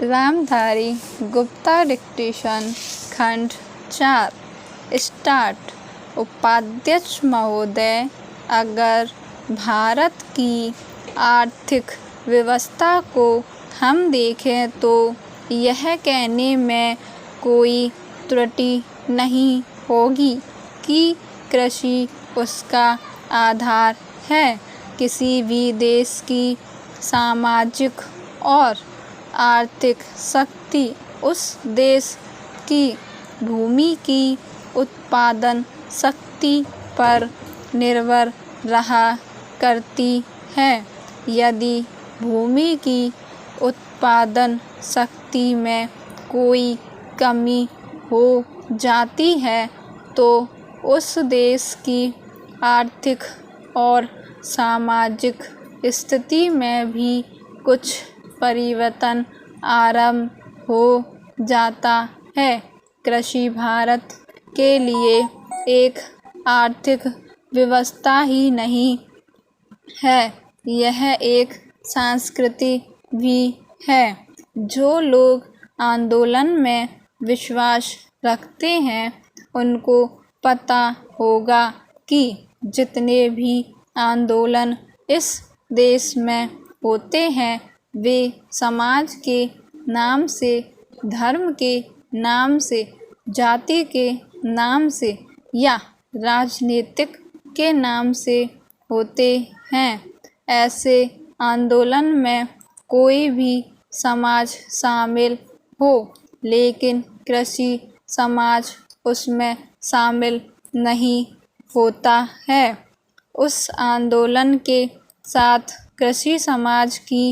Ramdhari Gupta dictation खंड 4 start. उपाध्यक्ष महोदय, अगर भारत की आर्थिक व्यवस्था को हम देखें तो यह कहने में कोई त्रुटि नहीं होगी कि कृषि उसका आधार है। किसी भी देश की सामाजिक और आर्थिक शक्ति उस देश की भूमि की उत्पादन शक्ति पर निर्भर रहा करती है। यदि भूमि की उत्पादन शक्ति में कोई कमी हो जाती है तो उस देश की आर्थिक और सामाजिक स्थिति में भी कुछ परिवर्तन आरंभ हो जाता है। कृषि भारत के लिए एक आर्थिक व्यवस्था ही नहीं है, यह एक संस्कृति भी है। जो लोग आंदोलन में विश्वास रखते हैं उनको पता होगा कि जितने भी आंदोलन इस देश में होते हैं वे समाज के नाम से, धर्म के नाम से, जाति के नाम से या राजनीतिक के नाम से होते हैं। ऐसे आंदोलन में कोई भी समाज शामिल हो, लेकिन कृषि समाज उसमें शामिल नहीं होता है। उस आंदोलन के साथ कृषि समाज की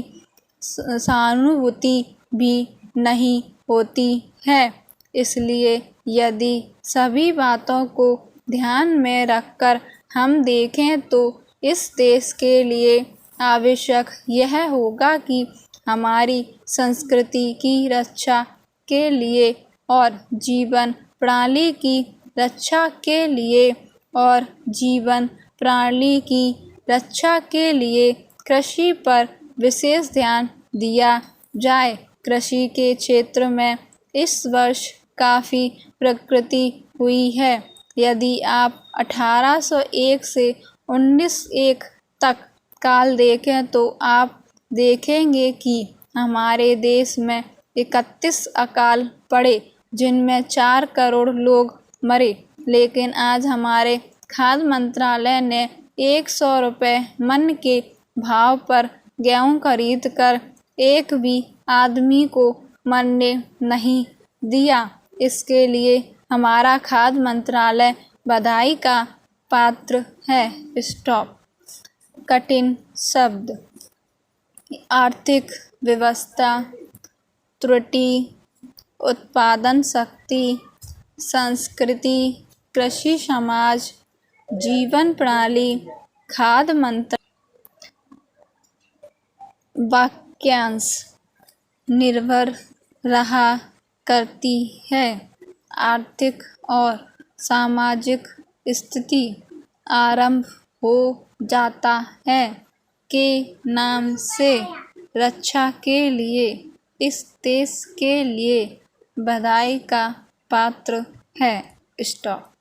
सहानुभूति भी नहीं होती है। इसलिए यदि सभी बातों को ध्यान में रखकर हम देखें तो इस देश के लिए आवश्यक यह होगा कि हमारी संस्कृति की रक्षा के लिए और जीवन प्रणाली की रक्षा के लिए कृषि पर विशेष ध्यान दिया जाए। कृषि के क्षेत्र में इस वर्ष काफ़ी प्रगति हुई है। यदि आप 1801 से 1901 तक काल देखें तो आप देखेंगे कि हमारे देश में 31 अकाल पड़े जिनमें 4 करोड़ लोग मरे। लेकिन आज हमारे खाद्य मंत्रालय ने 100 रुपये मन के भाव पर गेहूँ खरीद कर एक भी आदमी को मरने नहीं दिया। इसके लिए हमारा खाद्य मंत्रालय बधाई का पात्र है। स्टॉप। कठिन शब्द। आर्थिक व्यवस्था, त्रुटि, उत्पादन शक्ति, संस्कृति, कृषि समाज, जीवन प्रणाली, खाद्य मंत्रालय। वाक्यांश निर्भर रहा करती है। आर्थिक और सामाजिक स्थिति आरंभ हो जाता है के नाम से रक्षा के लिए इस देश के लिए बधाई का पात्र है। स्टॉप।